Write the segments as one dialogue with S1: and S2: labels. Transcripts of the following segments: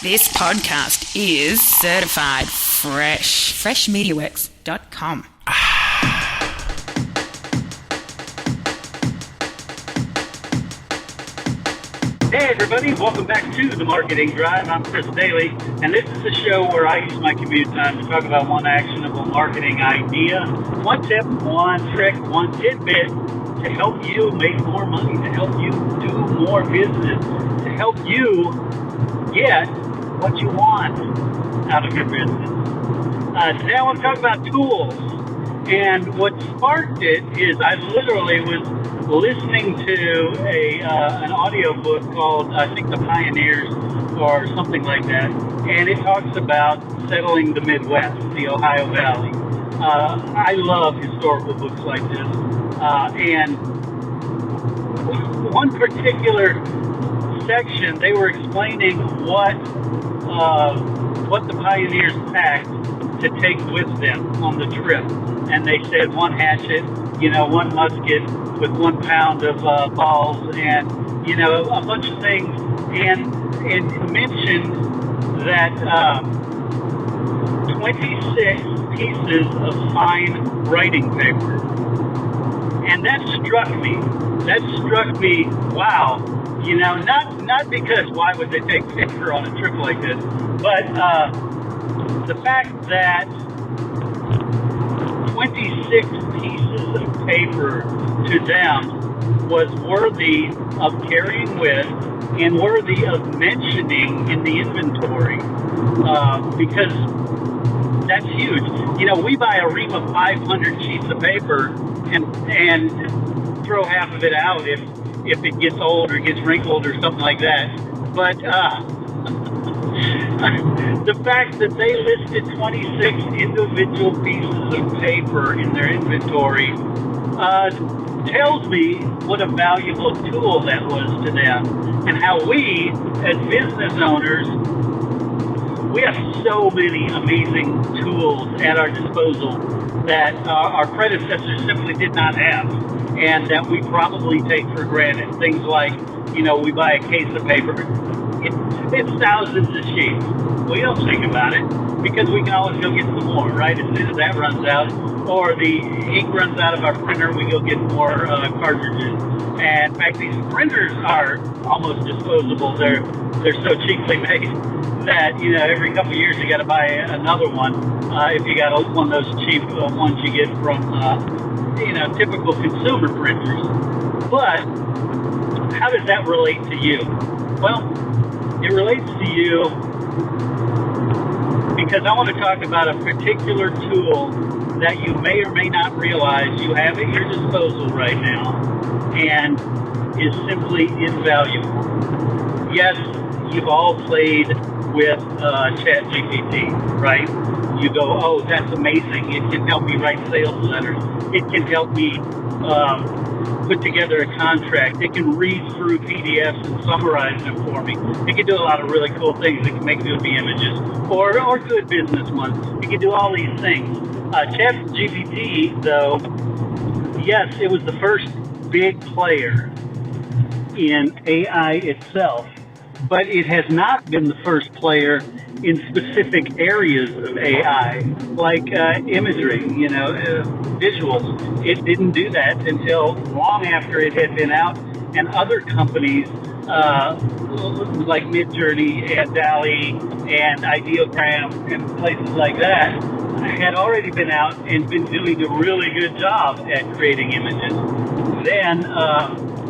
S1: This podcast is certified fresh. Freshmediaworks.com.
S2: Hey everybody, welcome back to The Marketing Drive. I'm Chris Daly, and this is a show where I use my commute time to talk about one actionable marketing idea, one tip, one trick, one tidbit to help you make more money, to help you do more business, to help you get what you want out of your business. Today I want to talk about tools, and what sparked it is I literally was listening to an audio book called, I think, The Pioneers or something like that, and it talks about settling the Midwest, the Ohio Valley. I love historical books like this, and one particular section, they were explaining what the pioneers packed to take with them on the trip, and they said one hatchet, one musket with 1 pound of balls, and a bunch of things, and mentioned that 26 pieces of fine writing paper, and that struck me. Wow, not because why would they take paper on a trip like this, but the fact that 26 pieces of paper to them was worthy of carrying with and worthy of mentioning in the inventory, because that's huge. We buy a ream of 500 sheets of paper and throw half of it out if it gets old or gets wrinkled or something like that. But the fact that they listed 26 individual pieces of paper in their inventory tells me what a valuable tool that was to them, and how we, as business owners, we have so many amazing tools at our disposal that our predecessors simply did not have, and that we probably take for granted. Things like, we buy a case of paper. It's thousands of sheets. We don't think about it because we can always go get some more, right? As soon as that runs out, or the ink runs out of our printer, we go get more cartridges. And in fact, these printers are almost disposable. They're so cheaply made that every couple of years you got to buy another one. If you got one of those cheap ones you get from typical consumer printers. But how does that relate to you? Well, it relates to you because I want to talk about a particular tool that you may or may not realize you have at your disposal right now and is simply invaluable. Yes, you've all played with ChatGPT, right? You go, oh, that's amazing. It can help me write sales letters. It can help me put together a contract. It can read through PDFs and summarize them for me. It can do a lot of really cool things. It can make goofy images or good business ones. It can do all these things. ChatGPT, though, yes, it was the first big player in AI itself, but it has not been the first player in specific areas of AI, like imagery, visuals. It didn't do that until long after it had been out, and other companies like Midjourney and DALL-E and Ideogram and places like that had already been out and been doing a really good job at creating images. Then,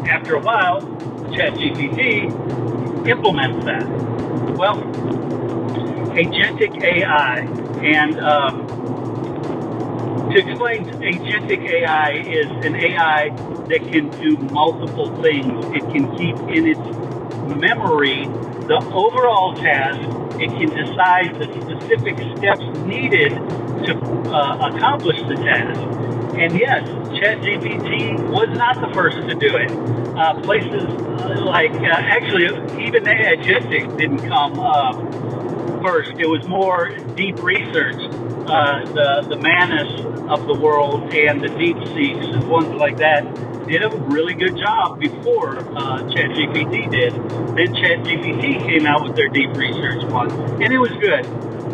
S2: after a while, ChatGPT implements that. Well, Agentic AI, and to explain, Agentic AI is an AI that can do multiple things. It can keep in its memory the overall task. It can decide the specific steps needed to accomplish the task. And yes, ChatGPT was not the first to do it. Places like, actually, even Agentic didn't come first. It was more deep research the Manus of the world and the DeepSeeks and ones like that did a really good job before ChatGPT did. Then ChatGPT came out with their deep research one, and it was good.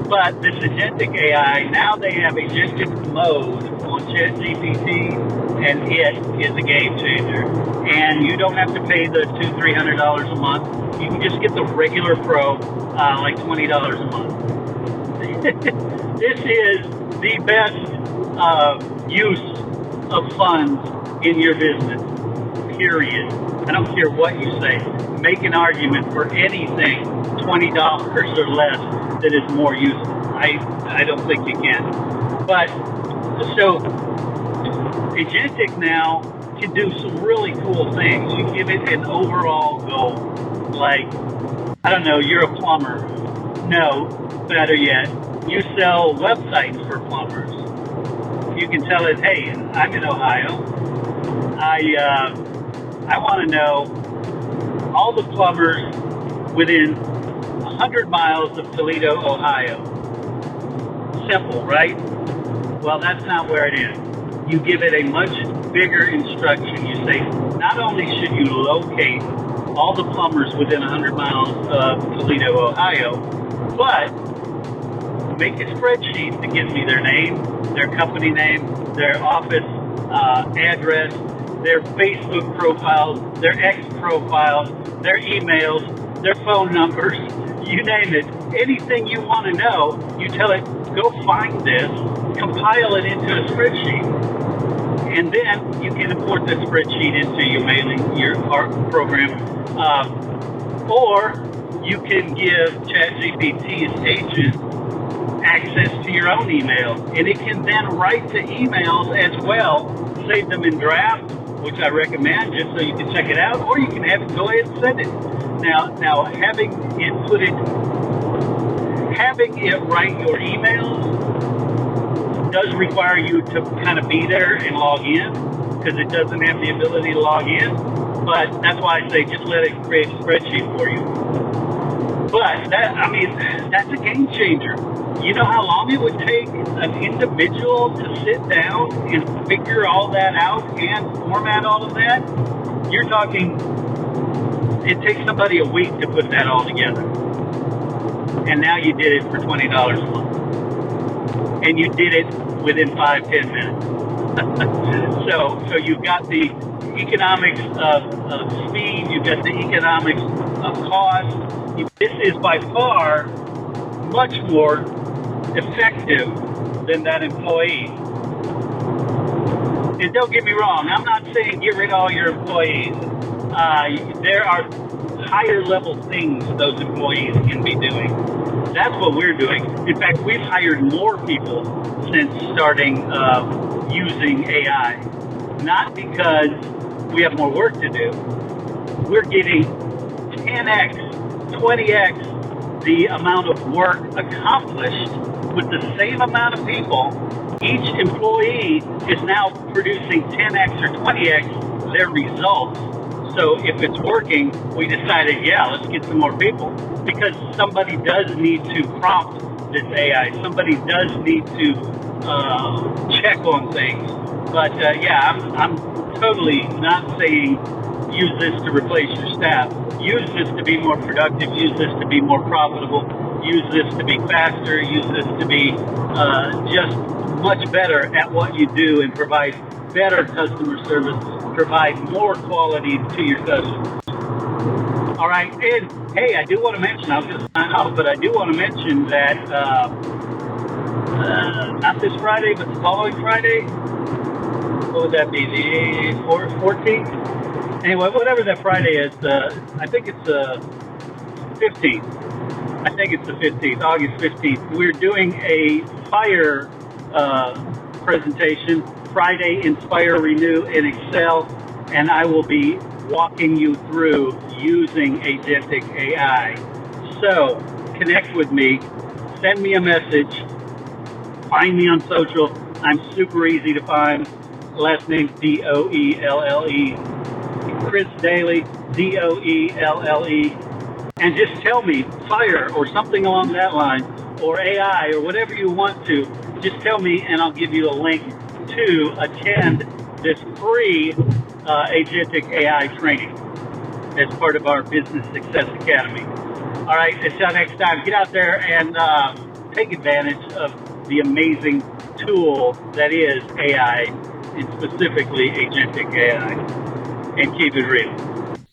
S2: But this Agentic AI, now they have agentic mode on ChatGPT, and it is a game changer. And you don't have to pay the $200-300 a month. You can just get the regular Pro, like $20 a month. This is the best use of funds in your business, period. I don't care what you say. Make an argument for anything $20 or less that is more useful. I don't think you can. But, so, Agentic now can do some really cool things. You give it an overall goal. Like, I don't know, you're a plumber. No, better yet, you sell websites for plumbers. You can tell it, hey, I'm in Ohio. I want to know all the plumbers within 100 miles of Toledo, Ohio. Simple, right? Well, that's not where it is. You give it a much bigger instruction. You say, not only should you locate all the plumbers within 100 miles of Toledo, Ohio, but make a spreadsheet that gives me their name, their company name, their office address, their Facebook profiles, their X profiles, their emails, their phone numbers, you name it. Anything you want to know, you tell it, go find this, compile it into a spreadsheet, and then you can import the spreadsheet into your mailing, your program, or you can give ChatGPT's agent access to your own email, and it can then write the emails as well, save them in draft, which I recommend just so you can check it out, or you can have it go ahead and send it. Now having it write your emails does require you to kind of be there and log in, because it doesn't have the ability to log in. But that's why I say just let it create a spreadsheet for you. But that's a game changer. You know how long it would take an individual to sit down and figure all that out and format all of that? You're talking, it takes somebody a week to put that all together. And now you did it for $20 a month. And you did it within 5-10 minutes. So you've got the economics of speed, you've got the economics of cost. This is by far much more effective than that employee. And don't get me wrong, I'm not saying get rid of all your employees. There are higher level things those employees can be doing. That's what we're doing. In fact, we've hired more people since starting using AI. Not because we have more work to do. We're getting 10x, 20x the amount of work accomplished with the same amount of people. Each employee is now producing 10x or 20x their results. So if it's working, we decided, let's get some more people, because somebody does need to prompt this AI. Somebody does need to check on things. But I'm totally not saying use this to replace your staff. Use this to be more productive. Use this to be more profitable. Use this to be faster. Use this to be just much better at what you do and provide better customer service, provide more quality to your customers. All right, and hey, I do want to mention, I was going to sign off, but I do want to mention that not this Friday, but the following Friday, what would that be, the 14th? Anyway, whatever that Friday is, I think it's the 15th. I think it's the 15th, August 15th. We're doing a fire presentation, Friday Inspire, Renew in Excel, and I will be walking you through using Agentic AI. So connect with me, send me a message, find me on social. I'm super easy to find. Last name's Doelle. Chris Daly, Doelle. And just tell me fire or something along that line, or AI or whatever you want to, just tell me and I'll give you a link to attend this free Agentic AI training as part of our Business Success Academy. All right, until next time, get out there and take advantage of the amazing tool that is AI, and specifically Agentic AI, and keep it real.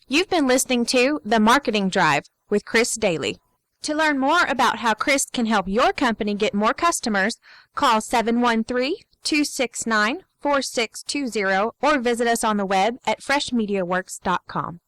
S3: You've been listening to The Marketing Drive with Chris Daly. To learn more about how Chris can help your company get more customers, call 713-269-4620 or visit us on the web at freshmediaworks.com.